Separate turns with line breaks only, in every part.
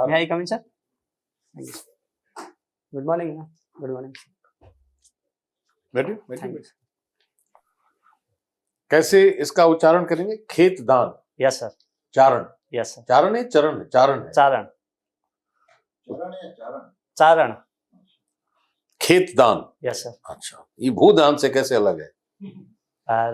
May I come in, sir? Thank you. Good morning. Good morning.
बैठिए
Thank
बैठिए।
you.
कैसे इसका उच्चारण करेंगे? खेत दान,
Yes, sir.
चारण,
Yes, sir.
चारण है, चरण है, चारण है,
चारण,
चरण या चारण?
चारण.
खेत दान।
Yes, sir.
अच्छा, ये भूदान से कैसे अलग है?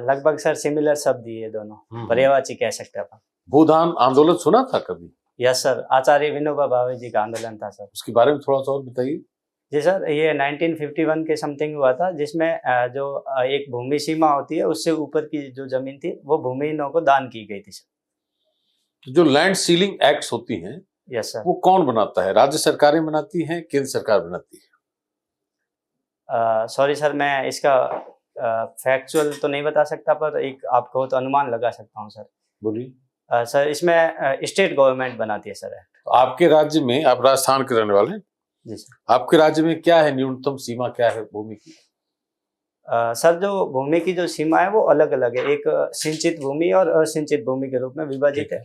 लगभग सर सिमिलर शब्द ये दोनों, पर्यायवाची कह सकते हैं अपन.
भूदान आंदोलन सुना था कभी?
यस सर, आचार्य विनोबा भावे जी का आंदोलन था सर.
उसके बारे में थोड़ा सा और बताइए।
जी सर, ये 1951 के समथिंग हुआ था, जिसमें जो एक भूमि सीमा होती है उससे ऊपर की जो जमीन थी वो भूमिहीनों को दान की गई थी सर.
जो लैंड सीलिंग एक्ट्स होती हैं,
यस सर.
वो कौन बनाता है? राज्य सरकारें बनाती हैं, केंद्र सरकार बनाती है?
सॉरी सर, मैं इसका फैक्चुअल तो नहीं बता सकता, पर एक आपको तो अनुमान लगा सकता हूँ सर.
बोलिए।
सर इसमें स्टेट गवर्नमेंट बनाती है सर.
तो आपके राज्य में, आप राजस्थान के रहने वाले हैं?
जी सर.
आपके राज्य में क्या है, न्यूनतम सीमा क्या है भूमि की?
सर जो भूमि की जो सीमा है वो अलग अलग है. एक सिंचित भूमि और असिंचित भूमि के रूप में विभाजित है.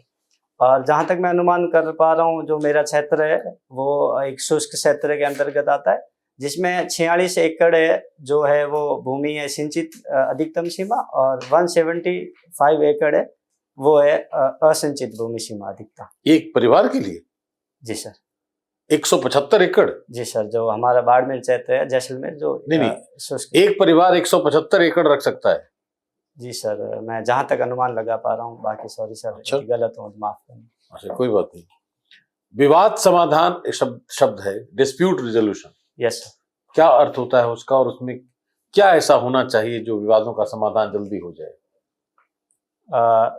और जहाँ तक मैं अनुमान कर पा रहा हूँ, जो मेरा क्षेत्र है वो एक शुष्क क्षेत्र के अंतर्गत आता है, जिसमें 46 एकड़ है जो है वो भूमि है सिंचित अधिकतम सीमा, और 175 एकड़ है वो है असिंचित भूमि सीमा अधिकतम.
एक परिवार के लिए?
जी सर.
175 एकड़?
जी सर, जो हमारा बाड़मेर क्षेत्र है, जैसलमेर, जो
नहीं,
शुष्क.
एक परिवार 175 एकड़ रख सकता है?
जी सर, मैं जहाँ तक अनुमान लगा पा रहा हूँ, बाकी सॉरी सर.
अच्छा।
गलत हूँ, माफ करना.
अच्छा, कोई बात नहीं। विवाद समाधान एक शब्द है, डिस्प्यूट रिजोल्यूशन.
Yes sir.
क्या अर्थ होता है उसका, और उसमें क्या ऐसा होना चाहिए जो विवादों का समाधान जल्दी हो जाए?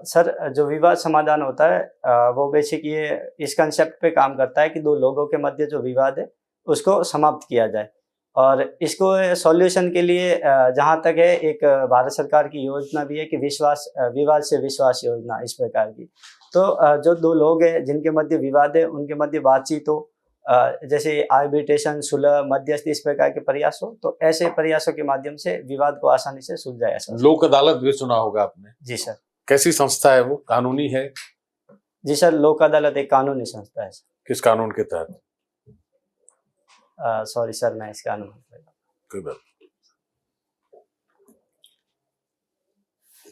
सर जो विवाद समाधान होता है वो बेसिक ये इस कंसेप्ट पे काम करता है कि दो लोगों के मध्य जो विवाद है उसको समाप्त किया जाए. और इसको सॉल्यूशन के लिए जहाँ तक है, एक भारत सरकार की योजना भी है कि विवाद से विश्वास योजना, इस प्रकार की. तो जो दो लोग हैं जिनके मध्य विवाद है, उनके मध्य बातचीत हो, जैसे आर्बिट्रेशन, सुलह, मध्यस्थी, इस प्रकार के प्रयास हो, तो ऐसे प्रयासों के माध्यम से विवाद को आसानी से सुलझाया जा सकता है.
लोक अदालत भी सुना होगा आपने?
जी सर.
कैसी संस्था है वो? कानूनी है?
जी सर, लोक अदालत एक कानूनी संस्था है.
किस कानून के तहत?
सॉरी सर, मैं इसका अनुमान.
कोई बात.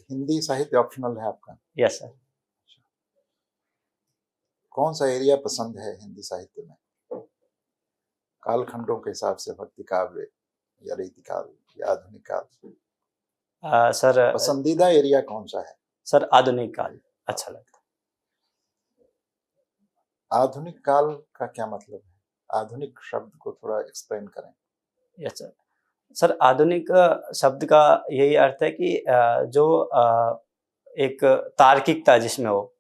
हिंदी साहित्य ऑप्शनल है आपका?
Yes sir.
कौन सा एरिया पसंद है हिंदी साहित्य में? कालखंडों के हिसाब से, भक्ति काव्य या रीति काल या आधुनिक काल?
सर
पसंदीदा एरिया कौन सा है?
सर आधुनिक काल अच्छा लगता
है. आधुनिक काल का क्या मतलब है? आधुनिक शब्द को थोड़ा एक्सप्लेन करें.
Yes sir. सर आधुनिक शब्द का यही अर्थ है कि जो एक तार्किकता जिसमें हो,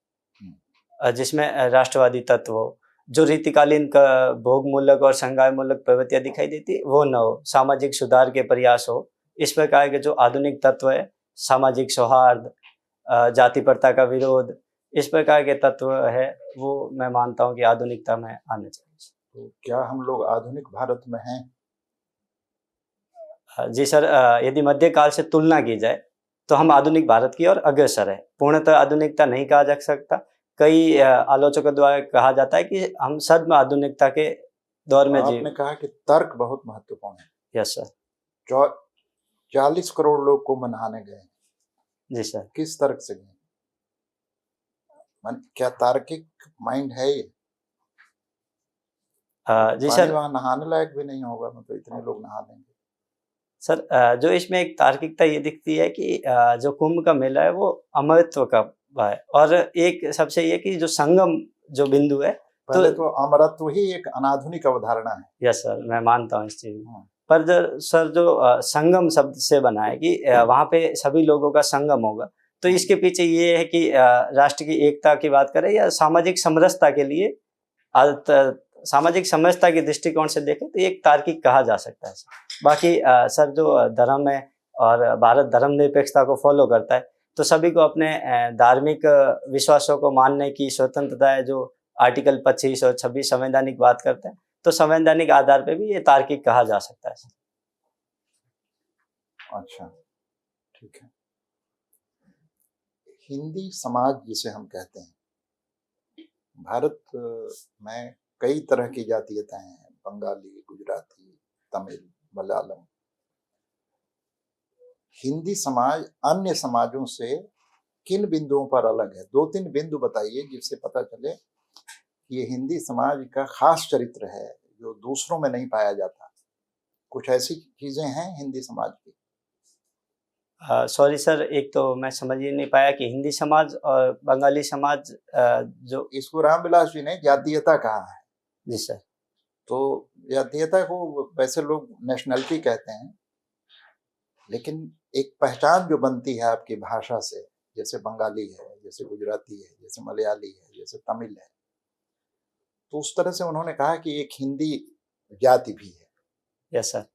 जिसमें राष्ट्रवादी तत्व हो, जो रीतिकालीन का भोग मूलक और संज्ञाय मूलक प्रवृत्तियां दिखाई देती वो न हो, सामाजिक सुधार के प्रयास हो, इस प्रकार के जो आधुनिक तत्व है, सामाजिक सौहार्द, जाति प्रथा का विरोध, इस प्रकार के तत्व है, वो मैं मानता हूँ कि आधुनिकता में आने चाहिए.
तो क्या हम लोग आधुनिक भारत में हैं?
जी सर, यदि मध्यकाल से तुलना की जाए तो हम आधुनिक भारत की ओर अग्रसर है. पूर्णतः आधुनिकता नहीं कहा जा सकता. कई आलोचकों द्वारा कहा जाता है कि हम सद्म आधुनिकता के दौर में जी.
आपने कहा कि तर्क बहुत महत्वपूर्ण है.
Yes sir.
40 करोड़ लोग को मनाने गए.
जी सर.
किस तर्क से गए? क्या तार्किक माइंड है ये?
जी सर.
वहाँ नहाने लायक भी नहीं होगा, मतलब इतने लोग नहा लेंगे.
सर जो इसमें एक तार्किकता ये दिखती है कि जो कुंभ का मेला है वो अमरत्व का है, और एक सबसे ये कि जो संगम जो बिंदु है,
पहले तो अमरत्व ही एक अनाधुनिक अवधारणा है.
यस सर, मैं मानता हूँ इस चीज में. पर सर जो संगम शब्द से बना है कि वहाँ पे सभी लोगों का संगम होगा, तो इसके पीछे ये है कि राष्ट्र की एकता की बात करें या सामाजिक समरसता के लिए, सामाजिक समरसता के दृष्टिकोण से देखें तो एक तार्किक कहा जा सकता है. बाकी सर जो धर्म है और भारत धर्मनिरपेक्षता को फॉलो करता है, तो सभी को अपने धार्मिक विश्वासों को मानने की स्वतंत्रता है, जो आर्टिकल 25 और 26 संवैधानिक बात करते हैं, तो संवैधानिक आधार पे भी ये तार्किक कहा जा सकता है.
अच्छा, ठीक है. हिंदी समाज जिसे हम कहते हैं, भारत में कई तरह की जातीयताएं हैं, बंगाली, गुजराती, तमिल, मलयालम। हिंदी समाज अन्य समाजों से किन बिंदुओं पर अलग है? 2-3 बिंदु बताइए जिससे पता चले कि ये हिंदी समाज का खास चरित्र है जो दूसरों में नहीं पाया जाता। कुछ ऐसी चीजें हैं हिंदी समाज की?
सॉरी सर, एक तो मैं समझ ही नहीं पाया कि हिंदी समाज और बंगाली समाज जो।
इसको रामविलास जी ने जातीयता कहा है।
जी सर।
तो जातीयता को वैसे लोग नेशनलिटी कहते हैं, लेकिन एक पहचान जो बनती है आपकी भाषा से, जैसे बंगाली है, जैसे गुजराती है, जैसे मलयाली है, जैसे तमिल है, तो उस तरह से उन्होंने कहा कि एक हिंदी जाति भी है।
Yes sir.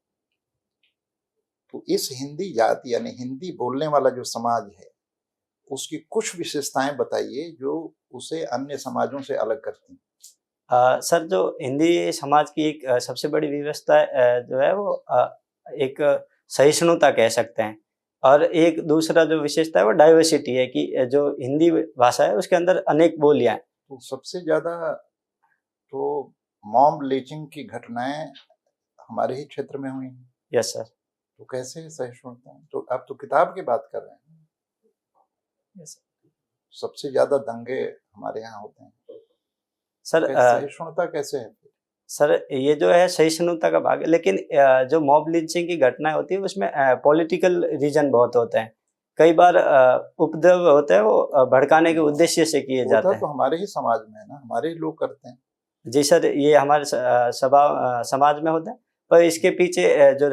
तो इस हिंदी जाति यानी हिंदी बोलने वाला जो समाज है, उसकी कुछ विशेषताएं बताइए जो उसे अन्य समाजों से अलग करती हैं।
सर, जो हिंदी समाज की एक सबसे बड़ी विशेषता जो है वो एक सहिष्णुता कह सकते हैं, और एक दूसरा जो विशेषता है वो डाइवर्सिटी है कि जो हिंदी भाषा है उसके अंदर अनेक बोलियां हैं।
तो सबसे ज्यादा तो मॉब लिंचिंग की घटनाएं हमारे ही क्षेत्र में हुई हैं।
Yes sir.
तो कैसे सहिष्णुता? तो आप तो किताब की बात कर रहे हैं।
यस
सबसे ज्यादा दंगे हमारे यहाँ होते हैं
सर।
सहिष्णुता कैसे है?
सर, ये जो है सहिष्णुता का भाग है, लेकिन जो मॉब लिंचिंग की घटनाएं होती है उसमें पॉलिटिकल रीजन बहुत होते हैं। कई बार उपद्रव होते हैं वो भड़काने के उद्देश्य से किए जाते हैं।
तो हमारे ही समाज में है ना, हमारे ही लोग करते हैं।
जी सर, ये हमारे समाज में होते हैं, पर इसके पीछे जो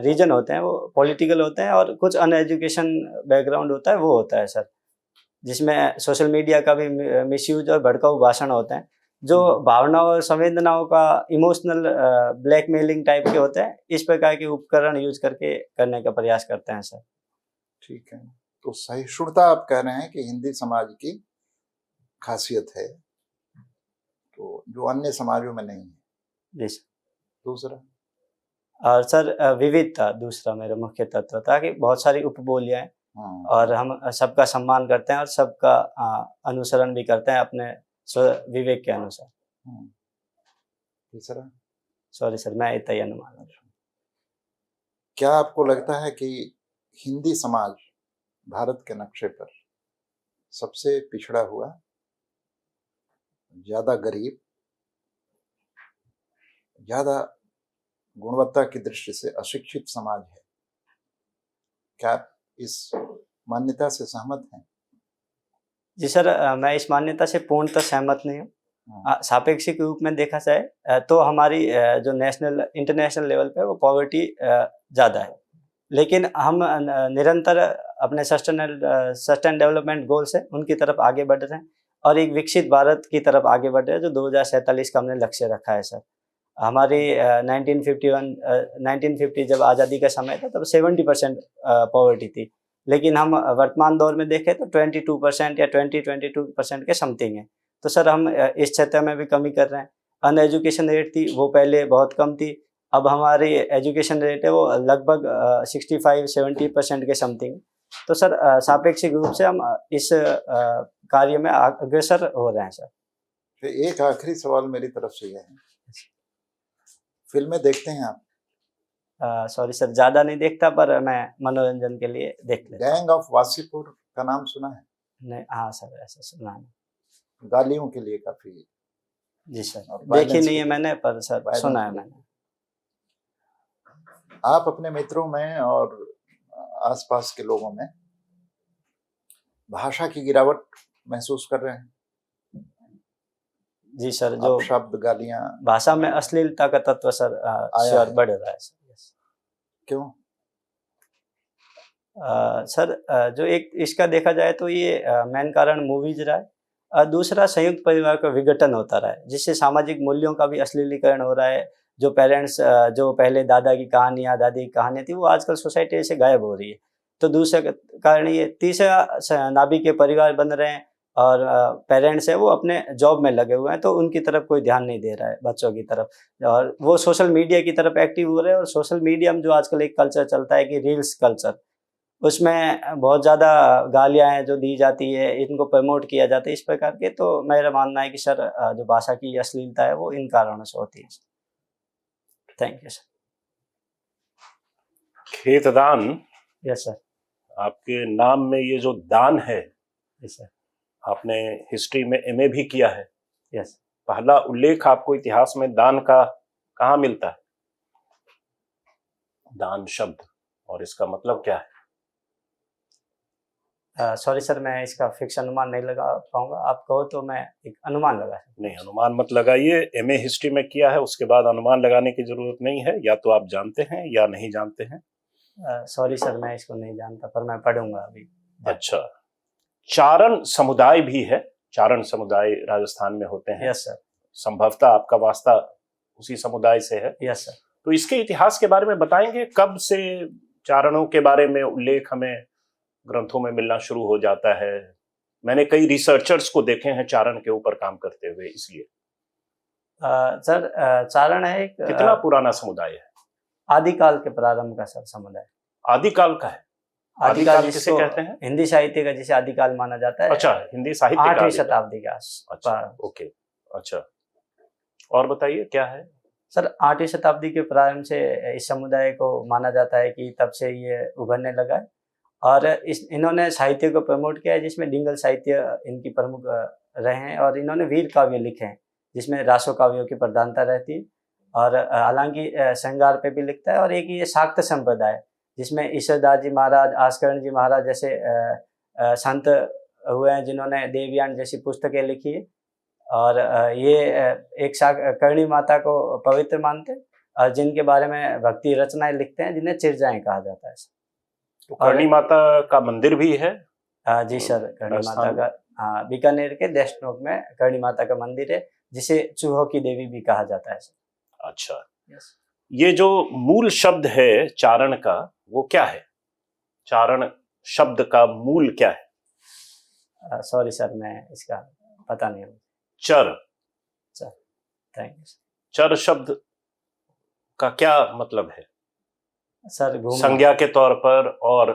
रीजन होते हैं वो पॉलिटिकल होते हैं, और कुछ अनएजुकेशन बैकग्राउंड होता है वो होता है सर, जिसमें सोशल मीडिया का भी मिसयूज और भड़काऊ भाषण होते हैं जो भावनाओं और संवेदनाओं का इमोशनल ब्लैकमेलिंग टाइप के होते हैं। इस प्रकार के उपकरण यूज करके करने का प्रयास करते हैं सर।
ठीक है, तो सहिष्णुता आप कह रहे हैं कि हिंदी समाज की खासियत है, तो जो अन्य समाजों में नहीं है।
जी सर।
दूसरा?
और सर, विविधता दूसरा मेरा मुख्य तत्व था कि बहुत सारी उपबोलियां हैं, और हम सबका सम्मान करते हैं और सबका अनुसरण भी करते हैं अपने स्व विवेक के अनुसार।
तीसरा?
सॉरी सर, मैं इतना ही अनुमान।
क्या आपको लगता है कि हिंदी समाज भारत के नक्शे पर सबसे पिछड़ा हुआ, ज्यादा गरीब, ज्यादा गुणवत्ता की दृष्टि से अशिक्षित समाज है? क्या आप इस मान्यता से सहमत हैं?
जी सर, मैं इस मान्यता से पूर्णतः सहमत नहीं हूँ। सापेक्षिक रूप में देखा जाए तो हमारी जो नेशनल इंटरनेशनल लेवल पे वो पॉवर्टी ज़्यादा है, लेकिन हम निरंतर अपने सस्टेन डेवलपमेंट गोल से उनकी तरफ आगे बढ़ रहे हैं, और एक विकसित भारत की तरफ आगे बढ़ रहे हैं जो 2047 का हमने लक्ष्य रखा है सर। हमारी 1950 जब आज़ादी का समय था तब 70% पॉवर्टी थी, लेकिन हम वर्तमान दौर में देखें तो 22% या 22% के समथिंग है। तो सर, हम इस क्षेत्र में भी कमी कर रहे हैं। अनएजुकेशन रेट थी वो पहले बहुत कम थी, अब हमारी एजुकेशन रेट है वो लगभग 65-70% के समथिंग। तो सर, सापेक्षिक रूप से हम इस कार्य में अग्रसर हो रहे हैं सर।
फिर एक आखिरी सवाल मेरी तरफ से यह है, फिल्में देखते हैं आप?
सॉरी सर, ज़्यादा नहीं देखता, पर मैं मनोरंजन के लिए देख लेता हूँ।
गैंग ऑफ वासेपुर का नाम सुना है?
नहीं, हाँ सर, ऐसा सुना है।
गालियों के लिए काफी।
जी सर, देखी नहीं है मैंने, पर सर सुना है मैंने।
आप अपने मित्रों में और आसपास के लोगों में भाषा की गिरावट महसूस कर रहे हैं?
जी सर, जो
शब्द, गालियां,
भाषा में अश्लीलता का तत्व सर श्योर बढ़ रहा है सर।
क्यों?
सर, जो एक इसका देखा जाए तो ये मेन कारण मूवीज रहा है, दूसरा संयुक्त परिवार का विघटन होता रहा है, जिससे सामाजिक मूल्यों का भी अश्लीलीकरण हो रहा है। जो पेरेंट्स जो पहले दादा की कहानियाँ, दादी की कहानियाँ थी वो आजकल सोसाइटी से गायब हो रही है। तो दूसरा कारण ये। तीसरा, नाभी के परिवार बन रहे हैं और पेरेंट्स है वो अपने जॉब में लगे हुए हैं, तो उनकी तरफ कोई ध्यान नहीं दे रहा है बच्चों की तरफ, और वो सोशल मीडिया की तरफ एक्टिव हो रहे हैं। और सोशल मीडिया में जो आजकल एक कल्चर चलता है कि रील्स कल्चर, उसमें बहुत ज़्यादा गालियाँ हैं जो दी जाती है, इनको प्रमोट किया जाता है इस प्रकार के। तो मेरा मानना है कि सर जो भाषा की अश्लीलता है वो इन कारणों से होती है। Thank you sir.
खेतदान,
यस सर।
आपके नाम में ये जो दान है,
यस सर।
आपने हिस्ट्री में एमए भी किया है।
यस।
पहला उल्लेख आपको इतिहास में दान का कहाँ मिलता है? दान शब्द और इसका मतलब क्या है?
सॉरी सर, मैं इसका फिक्स अनुमान नहीं लगा पाऊंगा। आप कहो तो मैं एक अनुमान लगा सकता
नहीं, अनुमान मत लगाइए। एमए हिस्ट्री में किया है, उसके बाद अनुमान लगाने की जरूरत नहीं है। या तो आप जानते हैं या नहीं जानते हैं।
सॉरी सर, मैं इसको नहीं जानता, पर मैं पढ़ूंगा अभी।
अच्छा, चारण समुदाय भी है। चारण समुदाय राजस्थान में होते हैं।
Yes sir.
संभवतः आपका वास्ता उसी समुदाय से है।
Yes sir.
तो इसके इतिहास के बारे में बताएंगे, कब से चारणों के बारे में उल्लेख हमें ग्रंथों में मिलना शुरू हो जाता है? मैंने कई रिसर्चर्स को देखे हैं चारण के ऊपर काम करते हुए, इसलिए।
सर चारण है एक
कितना पुराना समुदाय है?
आदिकाल के प्रारंभ का सर समुदाय।
आदिकाल का है? आदिकाल किसे
जिसको
कहते हैं?
हिंदी साहित्य का जिसे आदिकाल माना जाता है।
अच्छा, हिंदी साहित्य का
8वीं
आदिकाल।
शताब्दी का।
अच्छा, ओके, अच्छा। और बताइए क्या है?
सर 8वीं शताब्दी के प्रारंभ से इस समुदाय को माना जाता है कि तब से ये उभरने लगा है। और इन्होंने साहित्य को प्रमोट किया है, जिसमें डिंगल साहित्य इनकी प्रमुख रहे हैं। और इन्होंने वीर काव्य लिखे हैं, जिसमें रासो काव्यों की प्रधानता रहती है। और हालांकि श्रृंगार पे भी लिखता है। और एक ये शाक्त संप्रदाय, जिसमें ईश्वरदास जी महाराज, आस्करण जी महाराज जैसे संत हुए हैं, जिन्होंने देवयान जैसी पुस्तकें लिखी है। और ये एक करणी माता को पवित्र मानते हैं, और जिनके बारे में भक्ति रचनाएं लिखते हैं, जिन्हें चिरजाएं कहा जाता है।
तो करणी माता का मंदिर भी है?
जी सर, करणी माता का बीकानेर के देशनोक में करणी माता का मंदिर है, जिसे चूहों की देवी भी कहा जाता है सर।
अच्छा,
यस।
ये जो मूल शब्द है चारण का, वो क्या है? चारण शब्द का मूल क्या है?
सॉरी सर, मैं इसका पता नहीं।
चर।
Thank you sir.
चर शब्द का क्या मतलब है?
सर घूमना।
संज्ञा के तौर पर और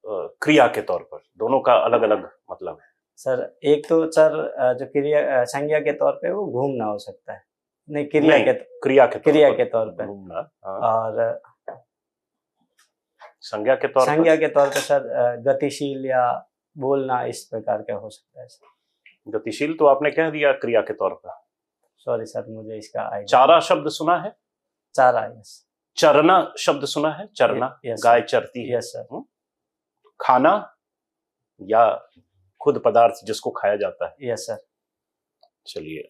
क्रिया के तौर पर, दोनों का अलग अलग मतलब है।
सर एक तो चर जो क्रिया संज्ञा के तौर पे वो घूमना हो सकता है। नहीं, क्रिया के तौर पे
घूमना। हाँ।
और
संज्ञा के तौर पर
सर गतिशील या बोलना, इस प्रकार का हो सकता है सर।
गतिशील तो आपने कह दिया क्रिया के तौर पर।
सॉरी सर, मुझे इसका आइडिया।
चारा शब्द सुना है?
चारा, यस।
चरना शब्द सुना है? चरना,
यस
गाय चरती है।
Yes sir.
खाना या खुद पदार्थ जिसको खाया जाता है।
Yes sir.
चलिए,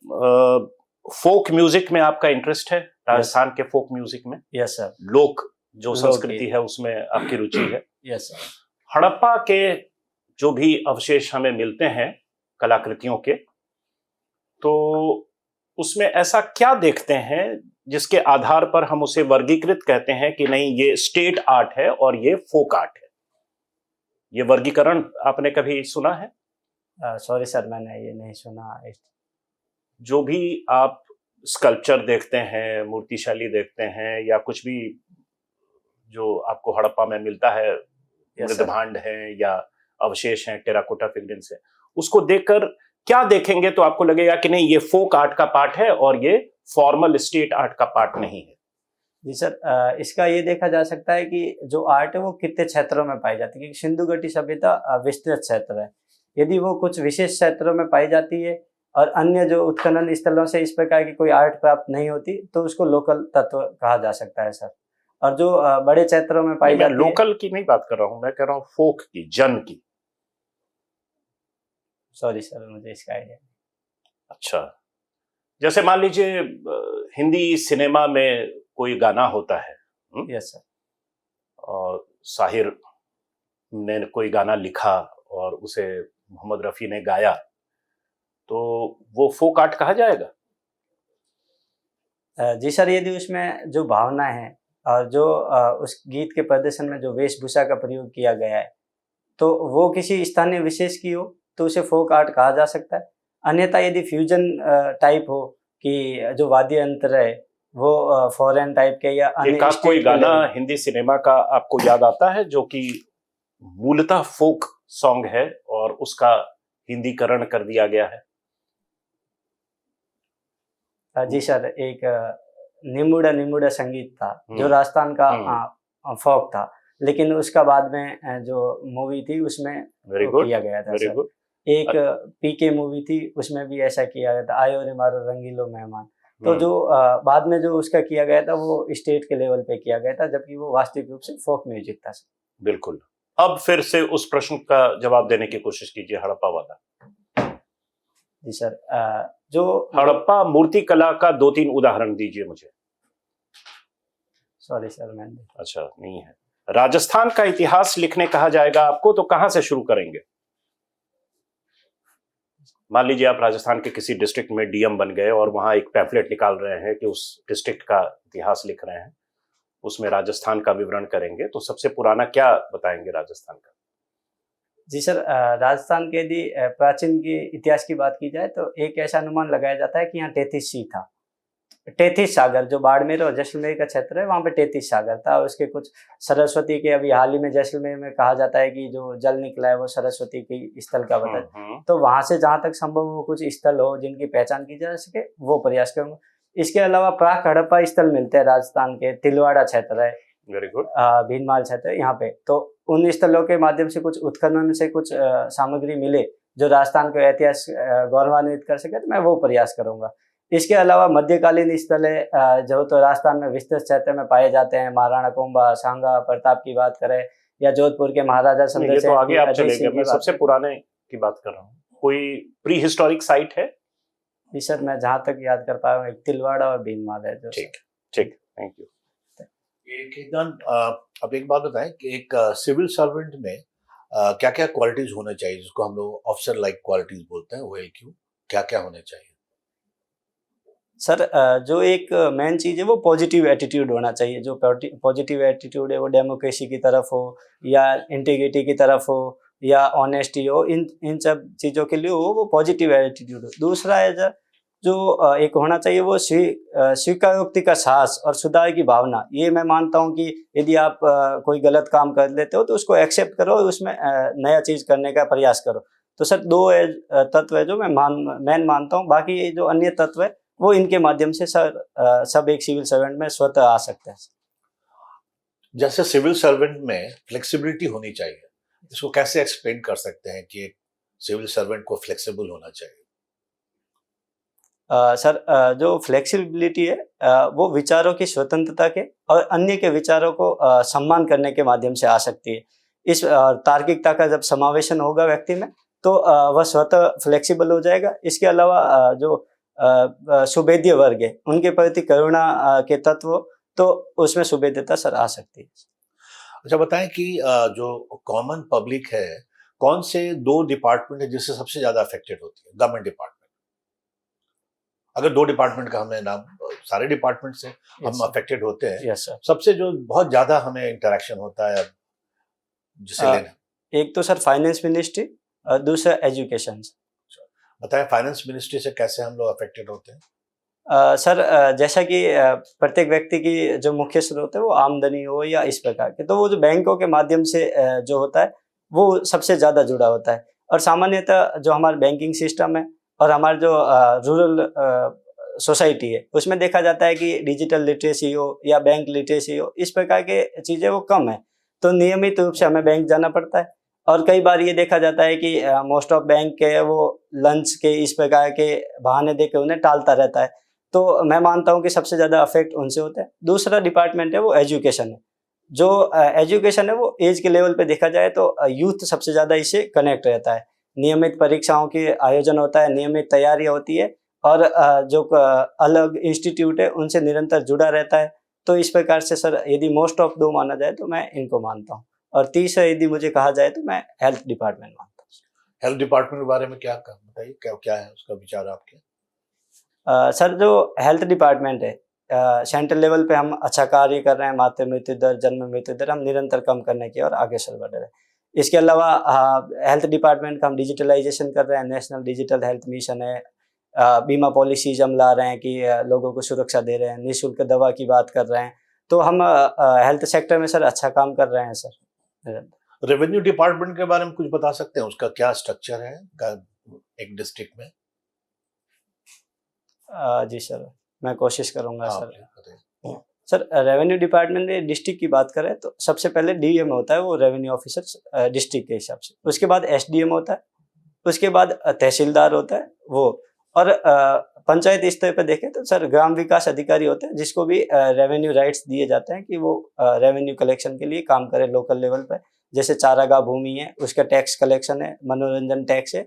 फोक म्यूजिक में आपका इंटरेस्ट है? राजस्थान के फोक म्यूजिक में?
Yes sir.
लोक जो संस्कृति है उसमें आपकी रुचि है?
Yes sir.
हड़प्पा के जो भी अवशेष हमें मिलते हैं कलाकृतियों के, तो उसमें ऐसा क्या देखते हैं जिसके आधार पर हम उसे वर्गीकृत कहते हैं कि नहीं ये स्टेट आर्ट है और ये फोक आर्ट है? ये वर्गीकरण आपने कभी सुना है?
सॉरी सर, मैंने ये नहीं सुना।
जो भी आप स्कल्पचर देखते हैं, मूर्ति शैली देखते हैं, या कुछ भी जो आपको हड़प्पा में मिलता है, मृदभांड है या अवशेष हैं टेराकोटा फिगरेंस है, उसको देखकर क्या देखेंगे तो आपको लगेगा कि नहीं ये फोक आर्ट का पार्ट है और ये फॉर्मल स्टेट आर्ट का पार्ट नहीं है?
जी सर, इसका ये देखा जा सकता है कि जो आर्ट है वो कितने क्षेत्रों में पाई जाती है, क्योंकि सिंधु घाटी सभ्यता विस्तृत क्षेत्र है। यदि वो कुछ विशेष क्षेत्रों में पाई जाती है और अन्य जो उत्खनन स्थलों से इस प्रकार की कोई आर्ट प्राप्त नहीं होती, तो उसको लोकल तत्व कहा जा सकता है सर। और जो बड़े क्षेत्रों में पाई जाती है,
लोकल की नहीं बात कर रहा हूं, मैं कह रहा हूं फोक की, जन की।
सॉरी सर, मुझे इसका आइडिया।
अच्छा, जैसे मान लीजिए हिंदी सिनेमा में कोई गाना होता है।
Yes sir.
और साहिर ने कोई गाना लिखा और उसे मोहम्मद रफी ने गाया, तो वो फोक आर्ट कहा जाएगा?
जी सर, यदि उसमें जो भावना है और जो उस गीत के प्रदर्शन में जो वेशभूषा का प्रयोग किया गया है, तो वो किसी स्थानीय विशेष की हो तो उसे फोक आर्ट कहा जा सकता है। अन्यथा यदि फ्यूजन टाइप हो कि जो वाद्य यंत्र है वो फॉरेन टाइप के या
अन्य कोई गाना हिंदी सिनेमा का आपको याद आता है जो कि मूलतः फोक सॉन्ग है और उसका हिंदीकरण कर दिया गया है।
जी सर, एक निमुड़ा निमुड़ा संगीत था जो
हम्म,
राजस्थान का
हम्म,
फोक था, लेकिन उसका बाद में जो मूवी थी उसमें
वेरी
वो
गुड,
किया गया था
वेरी
सर।
गुड।
एक पीके मूवी थी, उसमें भी ऐसा किया गया था, आयो रे मारो रंगीलो मेहमान। तो
हम्म,
जो बाद में जो उसका किया गया था वो स्टेट के लेवल पे किया गया था, जबकि वो वास्तविक रूप से फोक म्यूजिक था सर।
बिल्कुल। अब फिर से उस प्रश्न का जवाब देने की कोशिश कीजिए, हड़प्पा वाला।
जी सर, जो
हड़प्पा मूर्ति कला का 2-3 उदाहरण दीजिए मुझे।
सॉरी सर, मैंने
अच्छा, नहीं है। राजस्थान का इतिहास लिखने कहा जाएगा आपको तो कहां से शुरू करेंगे? मान लीजिए आप राजस्थान के किसी डिस्ट्रिक्ट में डीएम बन गए और वहां एक पैम्फलेट निकाल रहे हैं कि उस डिस्ट्रिक्ट का इतिहास लिख रहे हैं, उसमें राजस्थान का विवरण करेंगे, तो सबसे पुराना क्या बताएंगे राजस्थान का?
जी सर, राजस्थान के यदि प्राचीन के इतिहास की बात की जाए तो एक ऐसा अनुमान लगाया जाता है कि यहाँ 33 सी था। 33 सागर, जो बाड़मेर और जैसलमेर का क्षेत्र है वहाँ पे 33 सागर था, और उसके कुछ सरस्वती के अभी हाल ही में जैसलमेर में कहा जाता है कि जो जल निकला है वो सरस्वती की स्थल का बता है। तो वहां से जहां तक संभव हो कुछ स्थल हो जिनकी पहचान की जा सके वो प्रयास करूंगा। इसके अलावा प्राक हड़प्पा स्थल मिलते हैं राजस्थान के, तिलवाड़ा क्षेत्र है,
वेरी गुड।
भीनमाल क्षेत्र है यहाँ पे। तो उन स्थलों के माध्यम से कुछ उत्खनन से कुछ सामग्री मिले जो राजस्थान को इतिहास गौरवान्वित कर सके, तो मैं वो प्रयास करूंगा। इसके अलावा मध्यकालीन स्थल है जो तो राजस्थान में विस्तृत क्षेत्र में पाए जाते हैं, महाराणा कुंभा, सांगा, प्रताप की बात करें, या जोधपुर के महाराजा
नहीं, ये तो
सुंदरसेन
आगे
की,
आप
अजय
चले
सिंह
गए,
की
मैं
बात
सबसे
करें।
पुराने की बात कर रहा हूँ। कोई प्री हिस्टोरिक साइट है?
जी सर, मैं जहाँ तक याद कर पाया हूँ एक तिलवाड़ा और भीनमाल है जो।
ठीक, ठीक, थैंक यू।
एक एकदम अब एक बात बताएं कि एक सिविल सर्वेंट में क्या क्या क्वालिटीज होने चाहिए, जिसको हम लोग ऑफिसर लाइक क्वालिटीज बोलते हैं, OLQ, क्या क्या होने चाहिए?
सर, जो एक मेन चीज़ है वो पॉजिटिव एटीट्यूड होना चाहिए। जो पॉजिटिव एटीट्यूड है वो डेमोक्रेसी की तरफ हो, या इंटीग्रिटी की तरफ हो, या ऑनेस्टी हो, इन इन सब चीज़ों के लिए हो वो पॉजिटिव एटीट्यूड हो। दूसरा है जो एक होना चाहिए वो स्वीकारोक्ति का साहस और सुधार की भावना। ये मैं मानता हूँ कि यदि आप कोई गलत काम कर लेते हो तो उसको एक्सेप्ट करो और उसमें नया चीज़ करने का प्रयास करो। तो सर दो तत्व है जो मैं मेन मानता हूँ। बाकी ये जो अन्य तत्व है वो इनके माध्यम से सर सब एक सिविल सर्वेंट में स्वतः आ सकते हैं।
जैसे सिविल सर्वेंट में फ्लेक्सिबिलिटी होनी चाहिए, इसको कैसे एक्सप्लेन कर सकते हैं कि एक सिविल सर्वेंट को फ्लेक्सिबल होना चाहिए?
सर, जो फ्लेक्सिबिलिटी है वो विचारों की स्वतंत्रता के और अन्य के विचारों को सम्मान करने के माध्यम से आ सकती है। इस तार्किकता का जब समावेशन होगा व्यक्ति में तो वह स्वतः फ्लेक्सिबल हो जाएगा। इसके अलावा जो सुभेद्य वर्ग है उनके प्रति करुणा के तत्व, तो उसमें सुभेद्यता सर आ सकती है।
अच्छा बताएं कि जो कॉमन पब्लिक है, कौन से 2 डिपार्टमेंट है जिससे सबसे ज्यादा अफेक्टेड होती है? गवर्नमेंट डिपार्टमेंट, अगर 2 डिपार्टमेंट का हमें नाम, सारे डिपार्टमेंट से हम अफेक्टेड होते हैं,
यस सर।
सबसे जो बहुत ज्यादा हमें इंटरेक्शन होता है जिसे लेना,
एक तो सर फाइनेंस मिनिस्ट्री और दूसरा एजुकेशन।
बताएं फाइनेंस मिनिस्ट्री से कैसे हम लोग अफेक्टेड होते हैं?
सर, जैसा कि प्रत्येक व्यक्ति की जो मुख्य स्रोत है वो आमदनी हो या इस प्रकार के, तो वो जो बैंकों के माध्यम से जो होता है वो सबसे ज़्यादा जुड़ा होता है। और सामान्यतः जो हमारा बैंकिंग सिस्टम है और हमारा जो रूरल सोसाइटी है उसमें देखा जाता है कि डिजिटल लिटरेसी हो या बैंक लिटरेसी हो, इस प्रकार के चीज़ें वो कम है। तो नियमित रूप से हमें बैंक जाना पड़ता है। और कई बार ये देखा जाता है कि मोस्ट ऑफ बैंक के वो लंच के इस प्रकार के बहाने देके उन्हें टालता रहता है। तो मैं मानता हूँ कि सबसे ज़्यादा अफेक्ट उनसे होता है। दूसरा डिपार्टमेंट है वो एजुकेशन है। जो एजुकेशन है वो एज के लेवल पे देखा जाए तो यूथ सबसे ज़्यादा इससे कनेक्ट रहता है। नियमित परीक्षाओं के आयोजन होता है, नियमित तैयारियाँ होती है, और जो अलग इंस्टीट्यूट है उनसे निरंतर जुड़ा रहता है। तो इस प्रकार से सर यदि मोस्ट ऑफ 2 माना जाए तो मैं इनको मानता हूँ। और तीसरा यदि मुझे कहा जाए तो मैं हेल्थ डिपार्टमेंट मानता हूँ।
हेल्थ डिपार्टमेंट के बारे में क्या बताइए, क्या क्या है उसका विचार आपके?
सर, जो हेल्थ डिपार्टमेंट है सेंट्रल लेवल पे हम अच्छा कार्य कर रहे हैं। मातृ मृत्यु दर, जन्म मृत्यु दर हम निरंतर कम करने की और आगे चल बढ़ रहे हैं। इसके अलावा हेल्थ डिपार्टमेंट का हम डिजिटलाइजेशन कर रहे हैं। नेशनल डिजिटल हेल्थ मिशन है। बीमा पॉलिसीज हम ला रहे हैं कि लोगों को सुरक्षा दे रहे हैं, निःशुल्क दवा की बात कर रहे हैं। तो हम हेल्थ सेक्टर में सर अच्छा काम कर रहे हैं सर।
रेवेन्यू डिपार्टमेंट के बारे में कुछ बता सकते हैं, उसका क्या स्ट्रक्चर है एक डिस्ट्रिक्ट में?
जी सर, मैं कोशिश करूंगा
हाँ,
सर।
please बताइए।
सर रेवेन्यू डिपार्टमेंट में डिस्ट्रिक्ट की बात करें तो सबसे पहले डीएम होता है, वो रेवेन्यू ऑफिसर डिस्ट्रिक्ट के हिसाब से। उसके बाद एसडीएम होता है, उसके बाद तहसीलदार होता है वो। और पंचायत स्तर पर देखें तो सर ग्राम विकास अधिकारी होते हैं, जिसको भी रेवेन्यू राइट्स दिए जाते हैं कि वो रेवेन्यू कलेक्शन के लिए काम करे लोकल लेवल पर। जैसे चारागाह भूमि है, उसका टैक्स कलेक्शन है, मनोरंजन टैक्स है,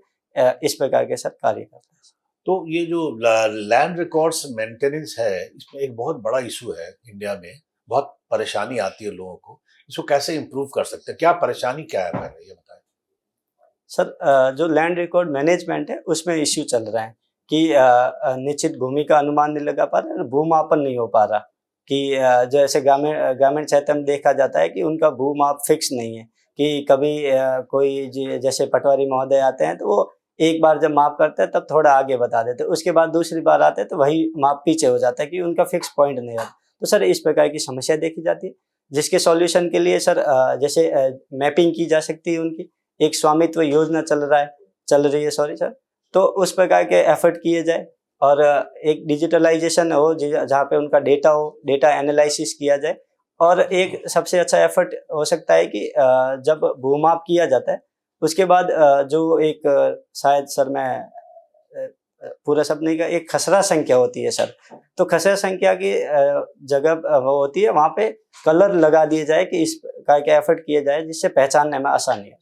इस प्रकार के सर कार्य करते हैं।
तो ये जो लैंड रिकॉर्ड्स मेंटेनेंस है, इसमें एक बहुत बड़ा इशू है इंडिया में, बहुत परेशानी आती है लोगों को। इसको कैसे इम्प्रूव कर सकते हैं? क्या परेशानी क्या है, पहले ये बताएं।
सर जो लैंड रिकॉर्ड मैनेजमेंट है उसमें इश्यू चल रहा है कि निश्चित भूमि का अनुमान नहीं लगा पा रहा है, भूमापन नहीं हो पा रहा। कि जैसे ग्रामीण क्षेत्र में देखा जाता है कि उनका भूमाप फिक्स नहीं है, कि कभी कोई जैसे पटवारी महोदय आते हैं तो वो एक बार जब माप करते हैं तब थोड़ा आगे बता देते हैं, उसके बाद दूसरी बार आते हैं तो वही माप पीछे हो जाता है कि उनका फिक्स पॉइंट नहीं रहता। तो सर इस प्रकार की समस्या देखी जाती है, जिसके सॉल्यूशन के लिए सर जैसे मैपिंग की जा सकती है उनकी। एक स्वामित्व योजना चल रही है सर, तो उस प्रकार के एफर्ट किए जाए। और एक डिजिटलाइजेशन हो जहाँ पे उनका डेटा हो, डेटा एनालिसिस किया जाए। और एक सबसे अच्छा एफर्ट हो सकता है कि जब भूमाप किया जाता है उसके बाद जो एक शायद सर मैं पूरा शब्द नहीं का, एक खसरा संख्या होती है सर। तो खसरा संख्या की जगह वो होती है, वहाँ पे कलर लगा दिए जाए कि इस प्रकार के एफर्ट किए जाए जिससे पहचानने में आसानी हो।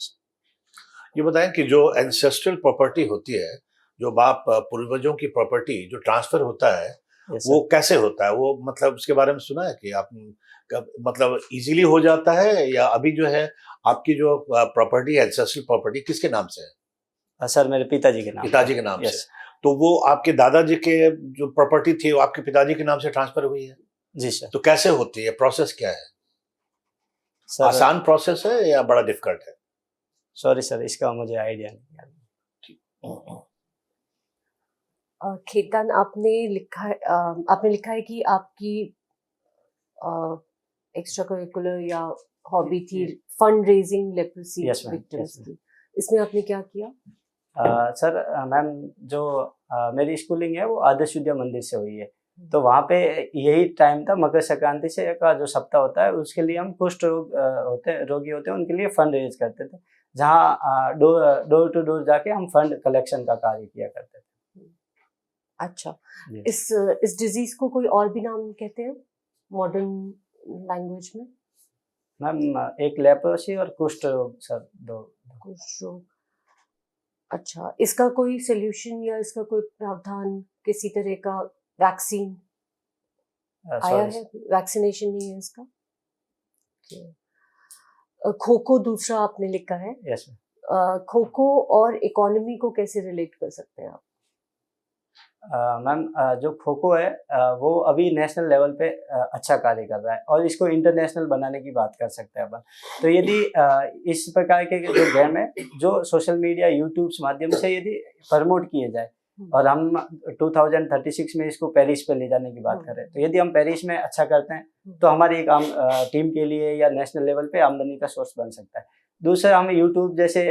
ये बताएं कि जो एंसेस्ट्रल प्रॉपर्टी होती है, जो बाप पूर्वजों की प्रॉपर्टी जो ट्रांसफर होता है, वो कैसे होता है? वो मतलब उसके बारे में सुना है कि आप मतलब इजीली हो जाता है, या अभी जो है आपकी जो प्रॉपर्टी एंसेस्ट्रल प्रॉपर्टी किसके नाम से है?
सर मेरे पिताजी के नाम।
पिताजी के नाम से। तो वो आपके दादाजी के जो प्रॉपर्टी थी वो आपके पिताजी के नाम से ट्रांसफर हुई है?
जी सर।
तो कैसे होती है, प्रोसेस क्या है?
सर
आसान प्रोसेस है या बड़ा डिफिकल्ट है?
सॉरी सर, इसका मुझे आइडिया नहीं है।
खेतान, आपने लिखा है कि आपकी एक्स्ट्रा करिकुलर या हॉबी थी फंड रेजिंग लेप्रोसी विक्टिम्स की। इसमें आपने क्या किया?
सर मैम जो मेरी स्कूलिंग है वो आदर्श विद्या मंदिर से हुई है। तो वहाँ पे यही टाइम था, मकर संक्रांति से का जो सप्ताह होता है उसके लिए हम कुष्ठ रोगी होते हैं उनके लिए फंड रेज करते थे, जहाँ डोर टू डोर जाके हम फंड कलेक्शन का कार्य किया करते थे।
अच्छा, इस डिजीज को कोई और भी नाम कहते हैं मॉडर्न लैंग्वेज में?
मैम एक लेप्रोसी और कुष्ठ रोग सर, दो।
कुष्ठ रोग। अच्छा, इसका कोई सोल्यूशन या इसका कोई प्रावधान, किसी तरह का वैक्सीन आया है? वैक्सीनेशन नहीं है इसका? खो-खो दूसरा आपने लिखा है।
यस।
खो-खो और इकोनॉमी को कैसे रिलेट कर सकते हैं आप?
मैम जो खो-खो है वो अभी नेशनल लेवल पे अच्छा कार्य कर रहा है और इसको इंटरनेशनल बनाने की बात कर सकते हैं अपन। तो यदि इस प्रकार के जो गेम है जो सोशल मीडिया यूट्यूब माध्यम से यदि प्रमोट किए जाए और हम 2036 में इसको पेरिस पे ले जाने की बात करें, तो यदि हम पेरिस में अच्छा करते हैं तो हमारी एक आम टीम के लिए या नेशनल लेवल पे आमदनी का सोर्स बन सकता है। दूसरा, हम यूट्यूब जैसे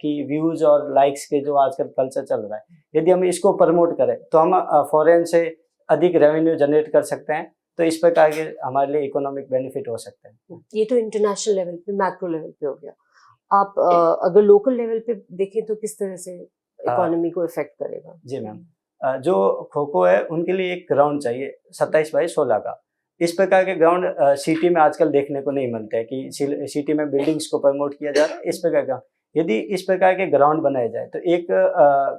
कि व्यूज और लाइक्स के जो आजकल कल्चर चल रहा है, यदि हम इसको प्रमोट करें तो हम फॉरेन से अधिक रेवेन्यू जनरेट कर सकते हैं। तो इस प्रकार के हमारे लिए इकोनॉमिक बेनिफिट हो सकते हैं।
ये तो इंटरनेशनल लेवल पे, मैक्रो लेवल पे हो गया। आप अगर लोकल लेवल पे देखें तो किस तरह से इकोनॉमी को इफेक्ट करेगा?
जी मैम, जो खो-खो है उनके लिए एक ग्राउंड चाहिए 27x16 का। इस प्रकार के ग्राउंड सिटी में आजकल देखने को नहीं मिलते हैं कि सिटी में बिल्डिंग्स को प्रमोट किया जा रहा है। इस प्रकार का यदि इस प्रकार के ग्राउंड बनाए जाए तो एक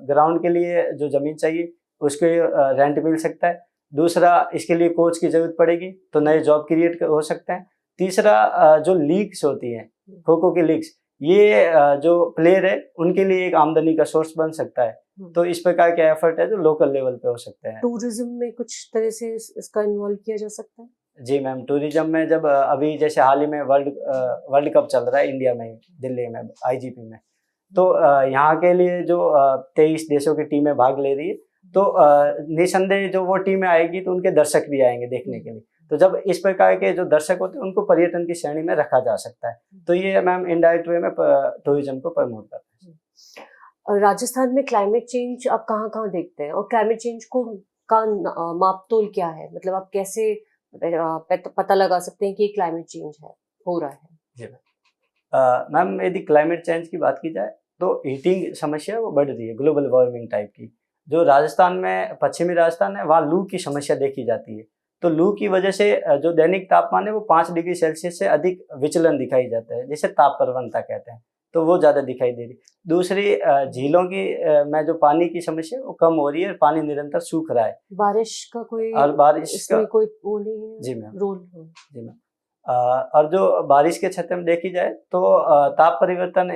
ग्राउंड के लिए जो जमीन चाहिए उसके रेंट मिल सकता है। दूसरा, इसके लिए कोच की जरूरत पड़ेगी तो नए जॉब क्रिएट हो सकते हैं। तीसरा, जो लीग्स होती हैं खो-खो की लीग्स, ये जो प्लेयर है उनके लिए एक आमदनी का सोर्स बन सकता है। तो इस प्रकार के एफर्ट है जो लोकल लेवल पे हो सकते हैं।
टूरिज्म में कुछ तरह से इसका इन्वॉल्व किया जा सकता है?
जी मैम, टूरिज्म में जब अभी जैसे हाल ही में वर्ल्ड कप चल रहा है इंडिया में, दिल्ली में आईजीपी में, तो यहाँ के लिए जो 23 देशों की टीमें भाग ले रही है, तो निसंदेह जो वो टीमें आएगी तो उनके दर्शक भी आएंगे देखने के लिए। तो जब इस प्रकार के जो दर्शक होते हैं उनको पर्यटन की श्रेणी में रखा जा सकता है, तो ये मैम इनडायरेक्ट वे में टूरिज्म को प्रमोट करता है।
और राजस्थान में क्लाइमेट चेंज आप कहाँ कहाँ देखते हैं, और क्लाइमेट चेंज को का मापतोल क्या है, मतलब आप कैसे पता लगा सकते हैं कि क्लाइमेट चेंज है, हो रहा है?
जी मैम, यदि क्लाइमेट चेंज की बात की जाए तो हीटिंग समस्या वो बढ़ रही है, ग्लोबल वार्मिंग टाइप की। जो राजस्थान में, पश्चिमी राजस्थान है, वहाँ लू की समस्या देखी जाती है। तो लू की वजह से जो दैनिक तापमान है वो 5 डिग्री सेल्सियस से अधिक विचलन दिखाई जाता है, जिसे ताप प्रवणता कहते हैं, तो वो ज़्यादा दिखाई दे रही। दूसरी झीलों की में जो पानी की समस्या है वो कम हो रही है, पानी निरंतर सूख रहा है।
बारिश का कोई
और बारिश
इसमें
का
कोई वो नहीं है?
जी मैम।
रोल?
जी मैम। और जो बारिश के क्षेत्र में देखी जाए तो ताप परिवर्तन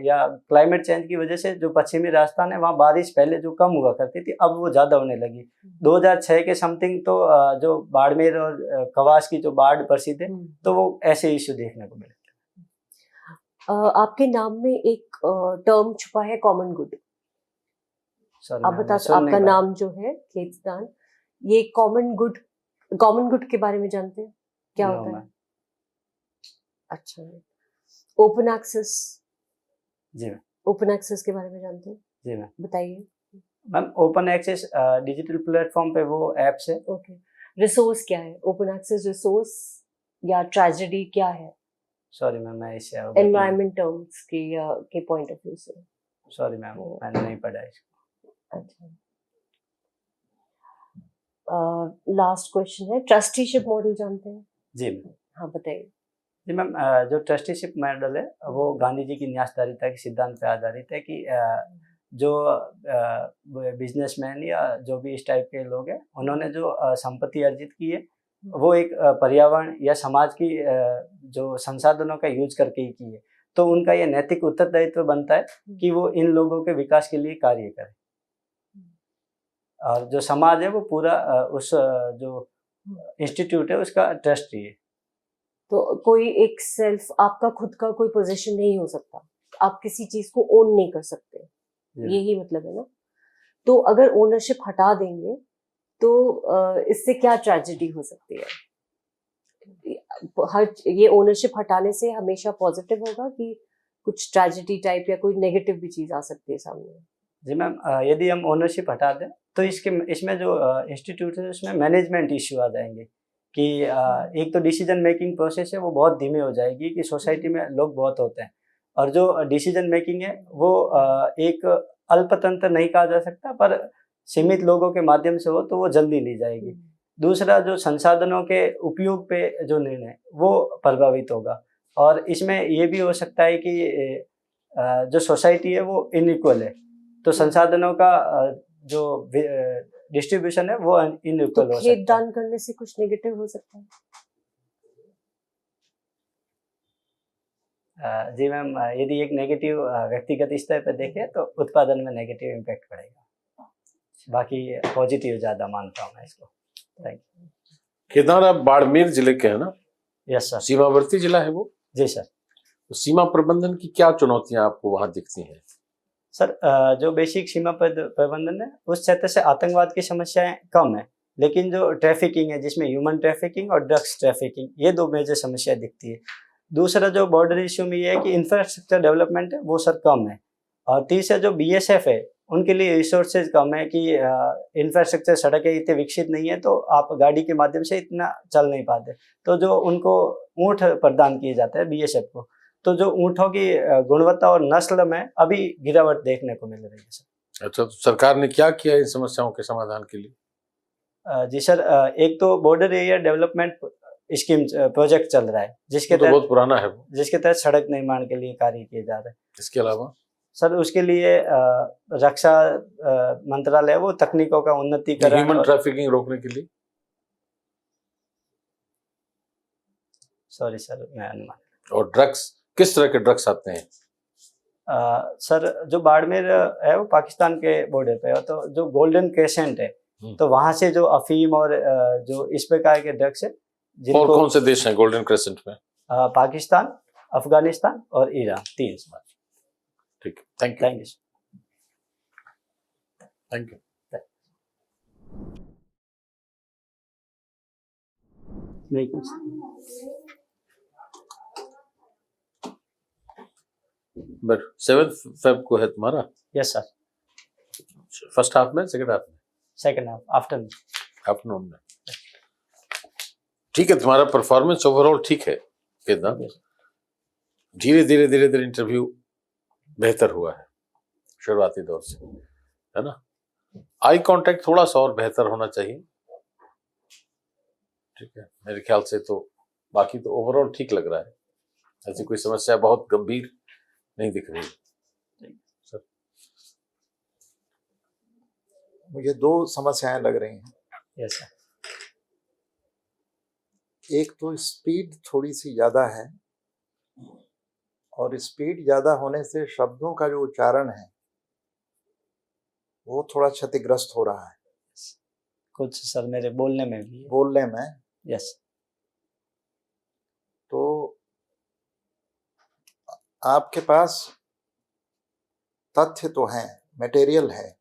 या क्लाइमेट चेंज की वजह से जो पश्चिमी राजस्थान है वहाँ बारिश पहले जो कम हुआ करती थी अब वो ज़्यादा होने लगी। 2006 के समथिंग तो जो बाड़मेर और कवास की जो बाढ़ प्रसिद्ध है, तो वो ऐसे इश्यू देखने को मिले।
आपके नाम में एक टर्म छुपा है, कॉमन गुड।
सॉरी
आप
मैम,
बता,
मैं सुन नहीं
आपका
पाया।
नाम जो है खेतदान, ये कॉमन गुड के बारे में जानते हैं, क्या
नो
होता है?
मैम।
अच्छा, ओपन एक्सेस,
जी मैम।
ओपन एक्सेस के बारे में जानते हैं?
जी मैम।
बताइए।
Ma'am, open access digital platform पे वो ऐप्स है।
ओके, रिसोर्स क्या है? ओपन एक्सेस रिसोर्स या ट्रेजेडी क्या है?
सॉरी मैम, मैं इससे अवगत नहीं।
एनवायरमेंट टर्म्स के पॉइंट ऑफ व्यू से।
सॉरी मैम, मैंने नहीं पढ़ा इसको।
अच्छा, लास्ट क्वेश्चन है, ट्रस्टीशिप मॉडल जानते हैं?
जी मैम।
हाँ, बताइए।
जी मैम, जो ट्रस्टीशिप मॉडल है वो गांधी जी की न्यासदारिता के सिद्धांत पे आधारित है कि जो बिजनेसमैन या जो भी इस टाइप के लोग हैं उन्होंने जो संपत्ति अर्जित की है वो एक पर्यावरण या समाज की जो संसाधनों का यूज करके ही की है, तो उनका ये नैतिक उत्तरदायित्व बनता है कि वो इन लोगों के विकास के लिए कार्य करें। और जो समाज है वो पूरा उस जो इंस्टीट्यूट है उसका ट्रस्टी है।
तो कोई एक सेल्फ, आपका खुद का कोई पोजीशन नहीं हो सकता, आप किसी चीज को ओन नहीं कर सकते,
जी।
यही मतलब है ना? तो अगर ओनरशिप हटा देंगे तो इससे क्या ट्रेजेडी हो सकती है? ये ओनरशिप हटाने से हमेशा पॉजिटिव होगा कि कुछ ट्रेजेडी टाइप या कोई नेगेटिव भी चीज आ सकती है सामने?
जी मैम, यदि हम ओनरशिप हटा दें तो इसमें जो इंस्टीट्यूट है उसमें मैनेजमेंट इश्यू आ जाएंगे कि एक तो डिसीजन मेकिंग प्रोसेस है वो बहुत धीमी हो जाएगी कि सोसाइटी में लोग बहुत होते हैं, और जो डिसीजन मेकिंग है वो एक अल्पतंत्र नहीं कहा जा सकता, पर सीमित लोगों के माध्यम से हो तो वो जल्दी ली जाएगी। दूसरा, जो संसाधनों के उपयोग पे जो निर्णय वो प्रभावित होगा, और इसमें ये भी हो सकता है कि जो सोसाइटी है वो इनइक्वल है, तो संसाधनों का जो डिस्ट्रीब्यूशन है वो
तो
इनइक्वल हो
खेत
सकता है।
दान करने से कुछ नेगेटिव हो सकता है?
जी मैम, यदि एक नेगेटिव व्यक्तिगत स्तर पर देखें तो उत्पादन में नेगेटिव इम्पैक्ट पड़ेगा, बाकी पॉजिटिव ज़्यादा मानता हूँ मैं इसको। Thank you.
केदार, आप बाड़मेर जिले के हैं ना?
Yes sir.
सीमावर्ती जिला है वो?
जी सर।
तो सीमा प्रबंधन की क्या चुनौतियां आपको वहां दिखती हैं?
सर, जो बेसिक सीमा प्रबंधन है उस क्षेत्र से आतंकवाद की समस्याएं कम है, लेकिन जो ट्रैफिकिंग है जिसमें ह्यूमन ट्रैफिकिंग और ड्रग्स ट्रैफिकिंग, ये दो मेजर समस्या दिखती है। दूसरा जो बॉर्डर इश्यू में ये है कि इंफ्रास्ट्रक्चर डेवलपमेंट है वो सर कम है, और तीसरा जो बीएसएफ है उनके लिए रिसोर्सेज कम है कि इंफ्रास्ट्रक्चर, सड़कें इतने विकसित नहीं है तो आप गाड़ी के माध्यम से इतना चल नहीं पाते, तो जो उनको ऊँट प्रदान किए जाते हैं बीएसएफ को, तो जो ऊँटों की गुणवत्ता और नस्ल में अभी गिरावट देखने को मिल रही है सर।
अच्छा, तो सरकार ने क्या किया इन समस्याओं के समाधान के लिए?
जी सर, एक तो border area development scheme project चल रहा है
वो तो बहुत पुराना है वो।
जिसके तहत सड़क निर्माण के लिए कार्य किए जा रहे हैं।
इसके अलावा
सर उसके लिए रक्षा मंत्रालय वो तकनीकों का उन्नतीकरण,
ह्यूमन ट्रैफिकिंग रोकने के लिए?
सॉरी सर मैं अनुमान।
और ड्रग्स, किस तरह के ड्रग्स आते हैं?
सर जो बाड़मेर है वो पाकिस्तान के बॉर्डर पे है, तो जो गोल्डन क्रेसेंट है तो वहां से जो अफीम और जो इस प्रकार के ड्रग्स है
और
जिनको
कौन से देश हैं गोल्डन क्रेसेंट में?
पाकिस्तान, अफगानिस्तान और ईरान, 3।
ठीक है, thank you.
Thank you.
Thank you.
नहीं कुछ।
बट 7 फेब को है तुम्हारा
यस सर,
फर्स्ट हाफ में, सेकंड हाफ में,
सेकंड हाफ आफ्टरनून।
आफ्टरनून में। ठीक है, तुम्हारा परफॉर्मेंस ओवरऑल ठीक है केदार। धीरे धीरे इंटरव्यू बेहतर हुआ है शुरुआती दौर से, है ना। आई कांटेक्ट थोड़ा सा और बेहतर होना चाहिए, ठीक है मेरे ख्याल से। तो बाकी तो ओवरऑल ठीक लग रहा है, ऐसी कोई समस्या बहुत गंभीर नहीं दिख रही।
मुझे 2 समस्याएं लग रही हैं।
यस सर,
एक तो स्पीड थोड़ी सी ज़्यादा है, और स्पीड ज़्यादा होने से शब्दों का जो उच्चारण है वो थोड़ा क्षतिग्रस्त हो रहा है
कुछ सर मेरे बोलने में भी है।
बोलने में।
यस,
तो आपके पास तथ्य तो हैं, मटेरियल है,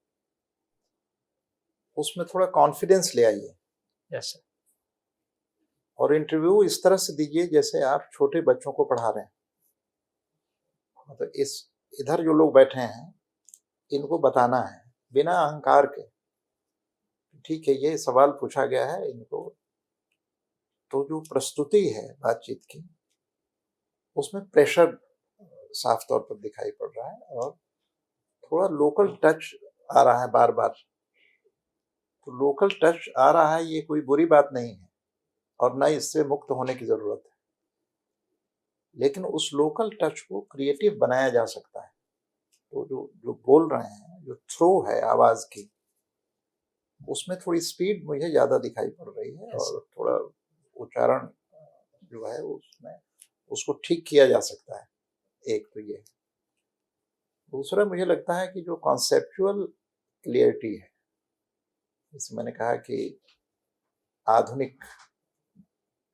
उसमें थोड़ा कॉन्फिडेंस ले आइए।
यस सर,
और इंटरव्यू इस तरह से दीजिए जैसे आप छोटे बच्चों को पढ़ा रहे हैं। मतलब इधर जो लोग बैठे हैं इनको बताना है बिना अहंकार के, ठीक है ये सवाल पूछा गया है इनको, तो जो प्रस्तुति है बातचीत की उसमें प्रेशर साफ तौर पर दिखाई पड़ रहा है, और थोड़ा लोकल टच आ रहा है बार बार। तो लोकल टच आ रहा है ये कोई बुरी बात नहीं है, और न इससे मुक्त होने की जरूरत है, लेकिन उस लोकल टच को क्रिएटिव बनाया जा सकता है। तो जो बोल रहे हैं, जो थ्रो है आवाज की, उसमें थोड़ी स्पीड मुझे ज्यादा दिखाई पड़ रही है, और थोड़ा उच्चारण जो है उसमें उसको ठीक किया जा सकता है। एक तो ये। दूसरा मुझे लगता है कि जो कॉन्सेप्चुअल क्लियरिटी है, जैसे मैंने कहा कि आधुनिक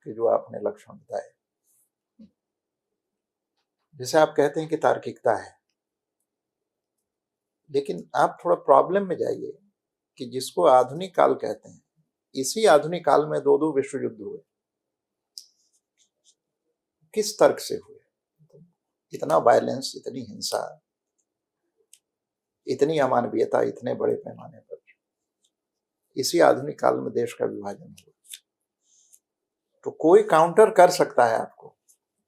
के जो आपने लक्षण बताए, जैसे आप कहते हैं कि तार्किकता है, लेकिन आप थोड़ा प्रॉब्लम में जाइए कि जिसको आधुनिक काल कहते हैं, इसी आधुनिक काल में 2 विश्व युद्ध हुए, किस तर्क से हुए? इतना वायलेंस, इतनी हिंसा, इतनी अमानवीयता इतने बड़े पैमाने पर, इसी आधुनिक काल में देश का विभाजन हुआ। तो कोई काउंटर कर सकता है आपको,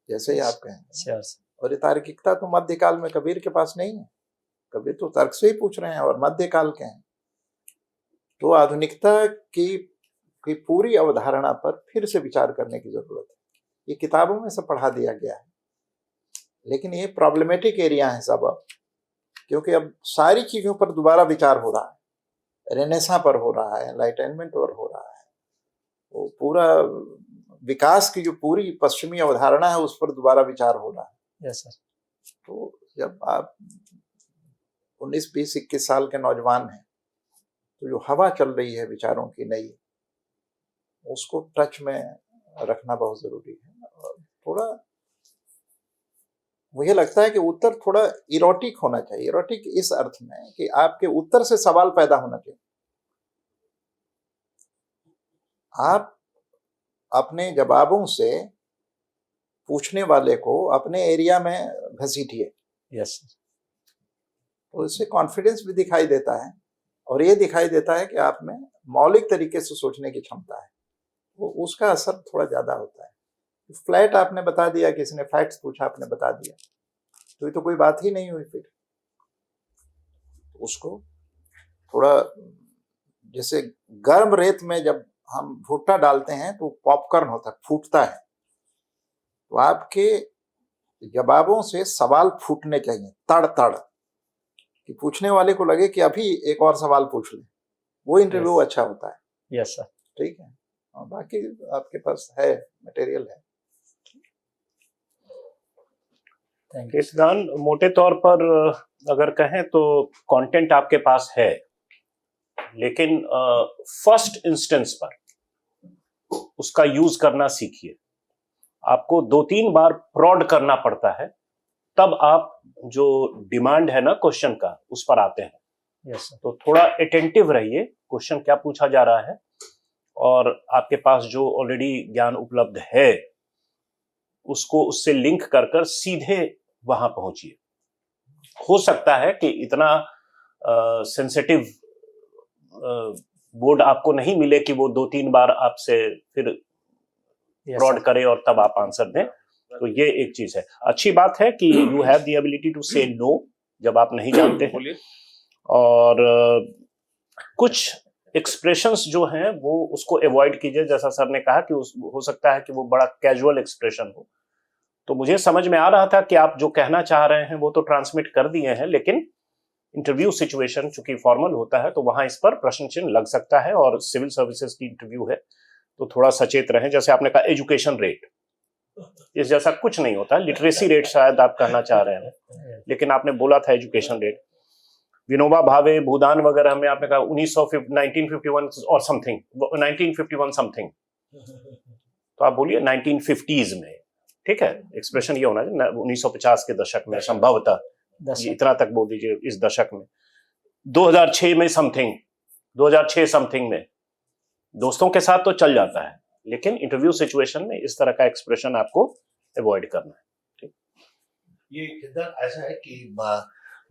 जैसे ही आप कहेंगे। और ये तार्किकता तो मध्यकाल में कबीर के पास नहीं है, कबीर तो तर्क से ही पूछ रहे हैं, और मध्यकाल के हैं। तो आधुनिकता की पूरी अवधारणा पर फिर से विचार करने की जरूरत है। ये किताबों में से पढ़ा दिया गया है, लेकिन ये प्रॉब्लमेटिक एरिया है सब अब, क्योंकि अब सारी चीजों पर दोबारा विचार हो रहा है। रेनेसां पर हो रहा है, एनलाइटनमेंट पर हो रहा है, वो पूरा विकास की जो पूरी पश्चिमी अवधारणा है उस पर दोबारा विचार हो रहा है।
Yes sir.
तो जब आप 19, 20, 21 साल के नौजवान हैं, तो जो हवा चल रही है विचारों की नई, उसको टच में रखना बहुत जरूरी है। और थोड़ा मुझे लगता है कि उत्तर थोड़ा इरोटिक होना चाहिए। इरोटिक इस अर्थ में कि आपके उत्तर से सवाल पैदा होना चाहिए। आप अपने जवाबों से पूछने वाले को अपने एरिया में घसीटिए।
यस।
तो इससे कॉन्फिडेंस भी दिखाई देता है, और ये दिखाई देता है कि आप में मौलिक तरीके से सोचने की क्षमता है, वो उसका असर थोड़ा ज्यादा होता है। फ्लैट आपने बता दिया, किसी ने फैक्ट्स पूछा आपने बता दिया, तो ये तो कोई बात ही नहीं हुई। फिर उसको थोड़ा, जैसे गर्म रेत में जब हम भुट्टा डालते हैं तो पॉपकॉर्न होता है, फूटता है। तो आपके जवाबों से सवाल फूटने चाहिए, तड़ तड़, कि पूछने वाले को लगे कि अभी एक और सवाल पूछ ले, वो इंटरव्यू अच्छा होता है।
Yes sir.
ठीक है, और बाकी आपके पास है, मटेरियल है।
कीर्तन, मोटे तौर पर अगर कहें तो कंटेंट आपके पास है, लेकिन फर्स्ट इंस्टेंस पर उसका यूज करना सीखिए। आपको 2-3 बार प्रॉड करना पड़ता है, तब आप जो डिमांड है ना क्वेश्चन का, उस पर आते हैं।
Yes sir.
तो थोड़ा अटेंटिव रहिए, क्वेश्चन क्या पूछा जा रहा है, और आपके पास जो ऑलरेडी ज्ञान उपलब्ध है उसको उससे लिंक कर कर सीधे वहां पहुंचिए। हो सकता है कि इतना सेंसिटिव बोर्ड आपको नहीं मिले कि वो 2-3 बार आपसे फिर फ्रॉड करे और तब आप आंसर दें, तो ये एक चीज है। अच्छी बात है कि you have the ability to say no जब आप नहीं जानते हैं, और कुछ एक्सप्रेशंस जो हैं वो उसको अवॉइड कीजिए। जैसा सर ने कहा कि हो सकता है कि वो बड़ा कैजुअल एक्सप्रेशन हो, तो मुझे समझ में आ रहा था कि आप जो कहना चाह रहे हैं वो तो ट्रांसमिट कर दिए हैं, लेकिन इंटरव्यू सिचुएशन चूंकि फॉर्मल होता है तो वहां इस पर प्रश्न चिन्ह लग सकता है, और सिविल सर्विसेज की इंटरव्यू है तो थोड़ा सचेत रहें। जैसे आपने कहा एजुकेशन रेट, इस जैसा कुछ नहीं होता। लिटरेसी रेट शायद आप कहना चाह रहे हैं, लेकिन आपने बोला था एजुकेशन रेट। विनोबा भावे, भूदान वगैरह में आपने कहा 1951 और समथिंग, 1951 समथिंग, तो आप बोलिए 1950s में, ठीक है। एक्सप्रेशन ये होना चाहिए 1950 के दशक में संभवतः, इतना तक बोल दीजिए इस दशक में। 2006 में समथिंग, 2006 समथिंग में, दोस्तों के साथ तो चल जाता है, लेकिन इंटरव्यू सिचुएशन में इस तरह का एक्सप्रेशन आपको अवॉइड करना है। ठीक,
ये किधर ऐसा है कि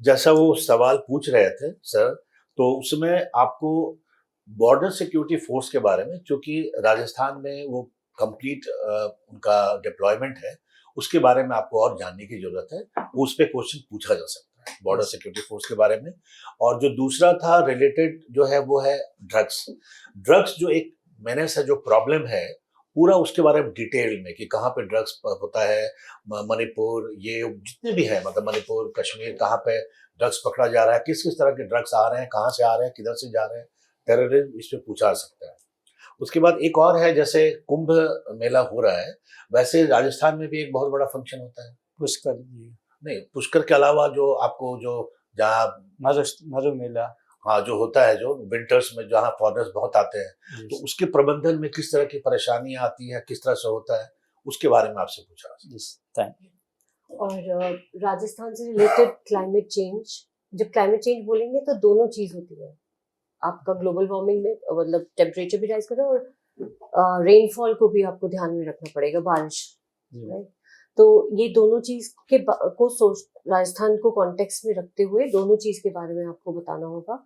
जैसा वो सवाल पूछ रहे थे सर, तो उसमें आपको बॉर्डर सिक्योरिटी फोर्स के बारे में, क्योंकि राजस्थान में वो कंप्लीट उनका डिप्लॉयमेंट है, उसके बारे में आपको और जानने की जरूरत है। वो उस पर क्वेश्चन पूछा जा सकता है बॉर्डर सिक्योरिटी फोर्स के बारे में। और जो दूसरा था रिलेटेड जो है वो है ड्रग्स जो एक मेनेस है, जो प्रॉब्लम है, पूरा उसके बारे में डिटेल में कि कहाँ पे ड्रग्स होता है, मणिपुर, ये जितने भी है, मतलब मणिपुर, कश्मीर, कहाँ पे ड्रग्स पकड़ा जा रहा है, किस किस तरह के ड्रग्स आ रहे हैं, कहाँ से आ रहे हैं, किधर से जा रहे हैं, टेररिज्म, इस पे पूछा जा सकता है। उसके बाद एक और है, जैसे कुंभ मेला हो रहा है, वैसे राजस्थान में भी एक बहुत बड़ा फंक्शन होता है
पुष्कर,
नहीं, पुष्कर के अलावा जो आपको जो जहाँ
मरु मेला,
हाँ, जो होता है, जो विंटर्स में जहाँ फॉरेनर्स बहुत आते हैं, तो उसके प्रबंधन में किस तरह की परेशानियां आती है, किस तरह से होता है, उसके बारे में आपसे पूछा।
और राजस्थान से रिलेटेड क्लाइमेट चेंज, जब क्लाइमेट चेंज बोलेंगे तो दोनों चीज होती है। आपका ग्लोबल वार्मिंग में मतलब टेम्परेचर भी राइज कर रहा है, और रेनफॉल को भी आपको ध्यान में रखना पड़ेगा, बारिश, राइट। तो ये दोनों चीज के को राजस्थान को कॉन्टेक्स्ट में रखते हुए दोनों चीज के बारे में आपको बताना होगा।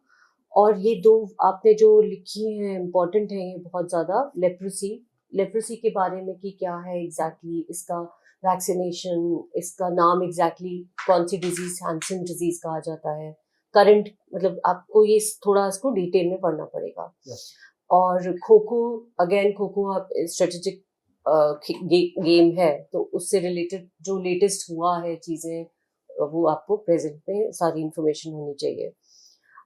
और ये दो आपने जो लिखी हैं इम्पोर्टेंट है, ये बहुत ज्यादा। लेप्रोसी के बारे में कि क्या है एग्जैक्टली, इसका वैक्सीनेशन, इसका नाम एग्जैक्टली कौन सी डिजीज, हैंसन डिजीज कहा जाता है, करंट, मतलब आपको ये थोड़ा इसको डिटेल में पढ़ना पड़ेगा। और खो-खो आप स्ट्रेटेजिक गेम है, तो उससे रिलेटेड जो लेटेस्ट हुआ है चीजें, वो आपको प्रेजेंट में सारी इंफॉर्मेशन होनी चाहिए।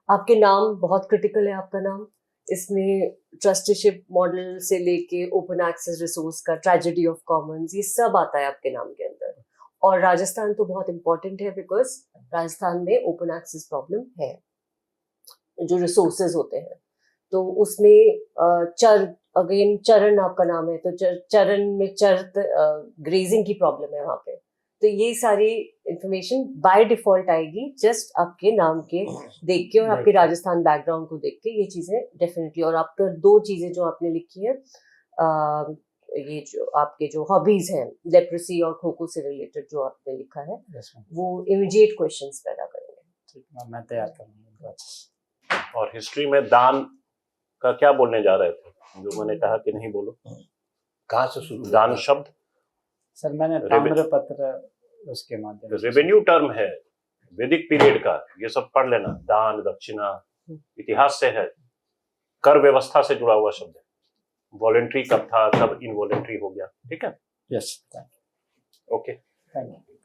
आपके नाम बहुत क्रिटिकल है, आपका नाम, इसमें ट्रस्टीशिप मॉडल से लेके ओपन एक्सेस रिसोर्स का, ट्रेजेडी ऑफ कॉमन्स, ये सब आता है आपके नाम के अंदर। और राजस्थान तो बहुत इंपॉर्टेंट है, बिकॉज राजस्थान में ओपन एक्सेस प्रॉब्लम है, जो रिसोर्सेज होते हैं। तो उसमें चरण आपका नाम है, तो चरण में ग्रेजिंग की प्रॉब्लम है वहाँ पे। तो ये सारी इंफॉर्मेशन बाय डिफॉल्ट आएगी जस्ट आपके नाम के देख के और आपके राजस्थान बैकग्राउंड को देख के, ये चीजें डेफिनेटली। और आपका दो चीजें जो आपने लिखी है, ये जो आपके जो हॉबीज हैं, लेप्रोसी और खो-खो से रिलेटेड जो आपने लिखा है, वो इमीडिएट क्वेश्चंस पैदा करेंगे।
ठीक है, मैं तैयार करूंगा।
और हिस्ट्री में दान का क्या बोलने जा रहे थे, जो मैंने कहा कि नहीं बोलो,
कहाँ से शुरू?
दान शब्द
सर मैंने ताम्रपत्र उसके माध्यम से,
रेवेन्यू टर्म है वैदिक पीरियड का, ये सब पढ़ लेना। दान, दक्षिणा इतिहास से है, कर व्यवस्था से जुड़ा हुआ शब्द है। वॉलेंट्री कब था, कब इनवॉलेंट्री हो गया, ठीक है।
Yes,
okay,
thank you.